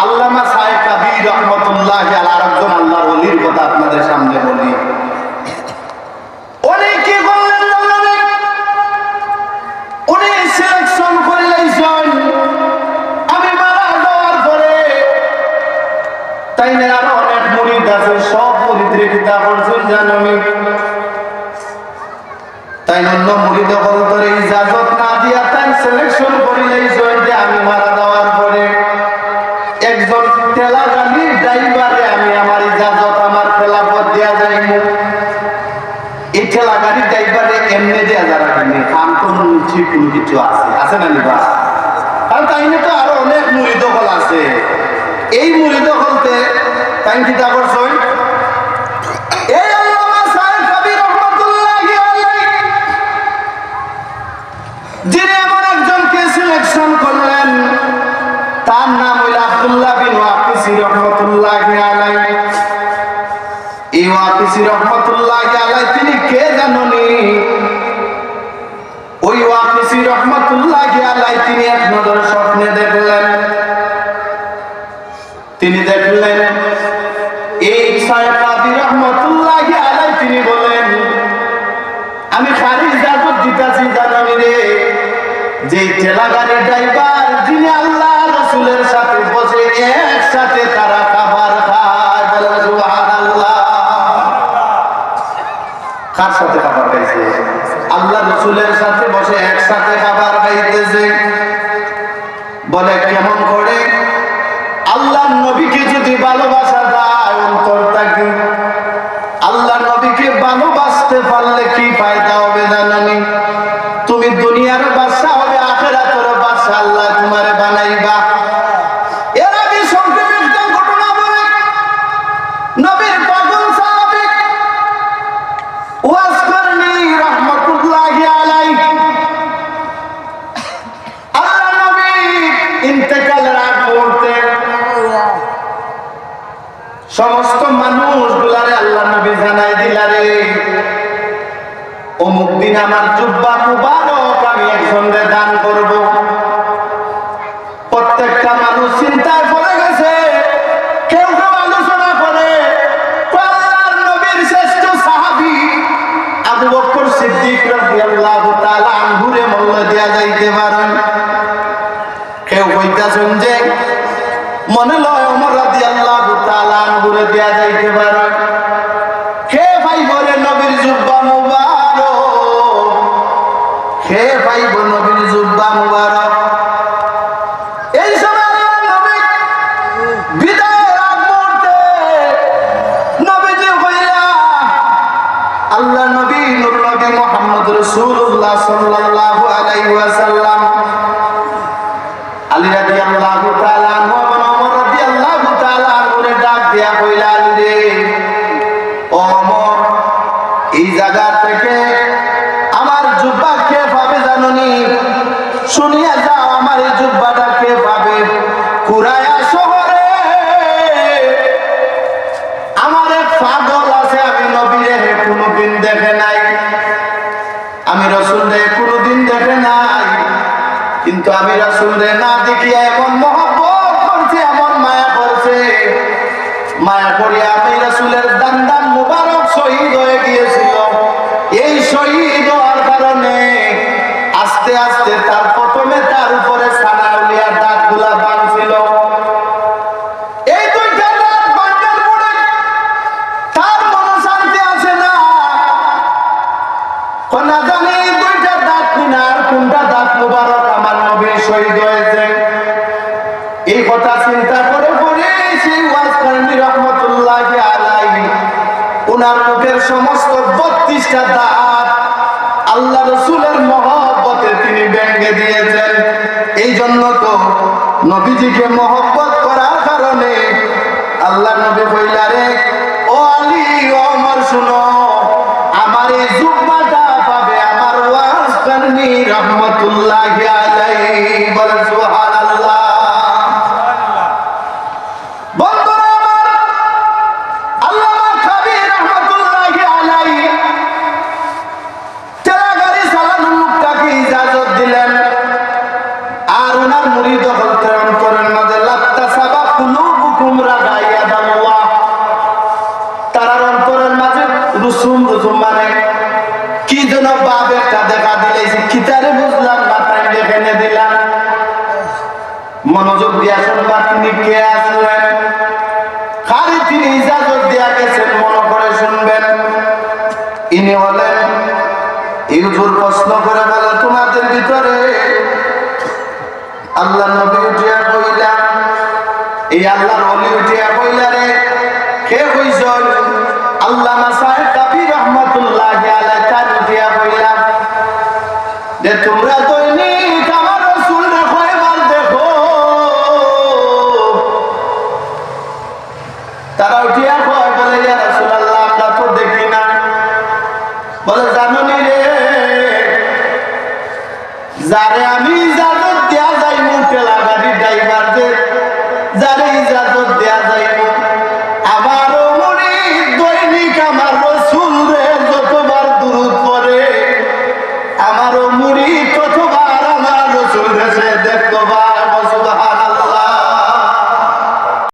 আল্লামা সাহেব কাবীর রহমাতুল্লাহি আলাইহি আরেকজন আল্লাহর ওলির কথা আপনাদের সামনে বলি। অনেকে বললেন উনি সিলেকশন করে লাইছেন আমি মারা যাওয়ার পরে, তাই না আরো অনেক মুরিদ আছে, সব মুরিদের কিতাব অর্জন জানি, তাই অন্য মুরিদ বলতে ইজাজত না দিয়া তাই সিলেকশন করে লাইছেন যে আমি মারা যাওয়ার পরে একজন ঠেলা গাড়ির ড্রাইভারে আমি আমার ইজাজত আমার খেলাফত দেয়া যাইব। এই ঠেলা গাড়ির ড্রাইভারে এমনি দেয়া যারা কিন্তু কাম তো ঠিক কোনো কিছু আছে না নিবা, কারণ তাই না তো আরো অনেক মুরিদ হল আছে। এই মুরিদ হলতে তাই চিন্তা করছেন এই আল্লামা সাহেব কাবীর রহমাতুল্লাহি আলাইহি যিনি এমন একজনকে সিলেকশন করলেন, তার নাম হইল আব্দুল্লাহ বিন ওয়াকিসি রহমাতুল্লাহি আলাইহি। এই ওয়াকিসি রহমাতুল্লাহি আলাইহি তিনি কে জানেননি? ওই ওয়াকিসি রহমাতুল্লাহি আলাইহি তিনি এক নজর স্বপ্নে দেখলেন, তিনি দেখলেন এই সাহেব কাবীর রহমাতুল্লাহি আলাইহি তিনি বলেন আমি খারিজ ইজাজত দিতাছি জানেননি রে, যে ঠেলা গাড়ির ড্রাইভার যিনি আল্লাহ রাসূলের সাথে বসে একসাথে তারা খাবার খায়, বলেন সুবহানাল্লাহ। কার সাথে খাবার খাইছে? আল্লাহ রাসূলের সাথে বসে একসাথে খাবার খাইতেছে। বলে কেমন করে? আল্লাহর নবীকে যদি ভালোবাসা যায় অন্তরটাকে, আল্লাহর নবীকে ভালোবাসতে পারলে কি ফায়দা হবে জানেননি? তুমি দুনিয়ার বাদশা হবে, আখিরাতের বাদশা আল্লাহ তোমারে বানাইবা। এর আগে সংক্ষেপে একটা ঘটনা বলে, নবীর পাগল সাহাবী ওয়াস করনি রহমাতুল্লাহি আলাইহি আল্লাহ নবী ইন্তেকালের আগ মুহূর্তে সমস্ত মানুষগুলারে আল্লাহ নবী জানাই দিলারে অমুক দিন আমার জুব্বা মুবারক আমি একজনকে দান করব। প্রত্যেকটা মানুষ চিন্তায় পড়ে গেছে, কেউ কেউ আলোচনা করে আল্লাহর নবীর শ্রেষ্ঠ সাহাবী আবু বকর সিদ্দিক রাদিয়াল্লাহু তাআলা আনহুরে মূল্য দেয়া যাইতে পারে। কেউ কইতাছেন যে মনে লয় ওমর রাদিয়াল্লাহু তাআলা আনহুরে দেয়া যাইতে পারে। কে ভাই বলে নবীর জুব্বা মুবারক, কে পাইব নবীর জুব্বা মুবারক? এই সময় নবী বিদায়ের আগ মুহূর্তে নবীজি হইলা আল্লাহ নবী নূর নবী মুহাম্মদ রাসূলুল্লাহ সাল্লাল্লাহু আলাইহি ওয়াসাল্লাম আলী রাদিয়াল্লাহু তাআলা আনহু এবং ওমর রাদিয়াল্লাহু তাআলা আনহুরে ডাক দিয়া কইলা, আলী রে ও ওমর, এই জায়গা থেকে আমার জুব্বা কে পাবে জানোনি? শুনিয়া যাও আমার এই জুব্বাটা কে পাবে? কুরায়া শহরে আমার এক পাগল আছে, আমি নবীরে কোনোদিন দেখে নাই, আমি রাসূলরে কোনোদিন দেখে নাই, কিন্তু আমি রাসূলরে না দেখিয়া এমন মহব্বত করছে, এমন মায়া করছে, মায়া করিয়া আমি রাসূলের দান মুবারক শহীদ হয়ে গিয়েছিল। এই শহীদ হওয়ার কারণে আস্তে আস্তে তার প্রথমে তার উপরে সানাউলিয়া দাঁতগুলা ভাঙছিল। এই দুইটা দাঁত ভাঙার পরে তার মনশান্তি আছে না, না জানি এই দুইটা দাঁত কিনা আর কোনটা দাঁত মুবারক আমার নবীর শহীদ হয়েছে। এই কথা চিন্তা করে পরে সেই ওয়াজ করনি রহমাতুল্লাহি আলাইহি উনার মুখের সমস্ত 32টা দাঁত আল্লাহ রাসূলের মহব্বতে তিনি ভেঙে দিয়েছেন। এই জন্য তো নবীজিকে মহব্বত করার কারণে আল্লাহ নবী কইলা রে ও আলী ও ওমর শুনো, আমার এই জুব্বাটা পাবে আমার ওয়াজ করনি রহমাতুল্লাহি আলাইহি। বলেন সুবহানাল্লাহ। বন্ধুরা আমার, আল্লামা কাবীর রহমাতুল্লাহি আলাইহি ঠেলা গাড়ি চালানোর লোকটাকে ইজাজত দিলেন, আর ওনার মুরিদ হলতে অন্তরের মাঝে লাত্তা সাবা রুসুম রুসুম মানে কি যেন বাপ একটা দেখা দিলেছি কিতারে বুঝলাম না, তাই দেখে দিলাম। মনোযোগ দিয়া শুনবা, তিনি কে আসলেন, খালি তিনি ইজাজত দিয়া গেছেন, মনে করে শুনবেন। ইনি হলেন ইউজুর প্রশ্ন করে বলে, তোমাদের ভিতরে আল্লাহ নবী উঠিয়া কইলা, এই আল্লাহর ওলি উঠিয়া কইলা রে, কে কইছন? আল্লামা সাহেব কাবীর রহমাতুল্লাহি আলাইহি তার উঠিয়া কইলা যে তোমরা দৈনিক আমার রাসূলকে কয়বার দেখো? তারা উঠিয়া কয়, বলে ইয়া রাসূলুল্লাহ আমরা তো দেখি না। বলে জানুনি রে, যারে আমি ইজাজত দেয়া যাই ঠেলা গাড়ি ড্রাইভারদের, যারে ইজাজত দেয়া যাইব, আমারও মুরিদ দৈনিক আমার রাসূল রে যতবার দুরূদ পড়ে, আমারও মুরিদ ততবার আমার রাসূল রে দেখতবা।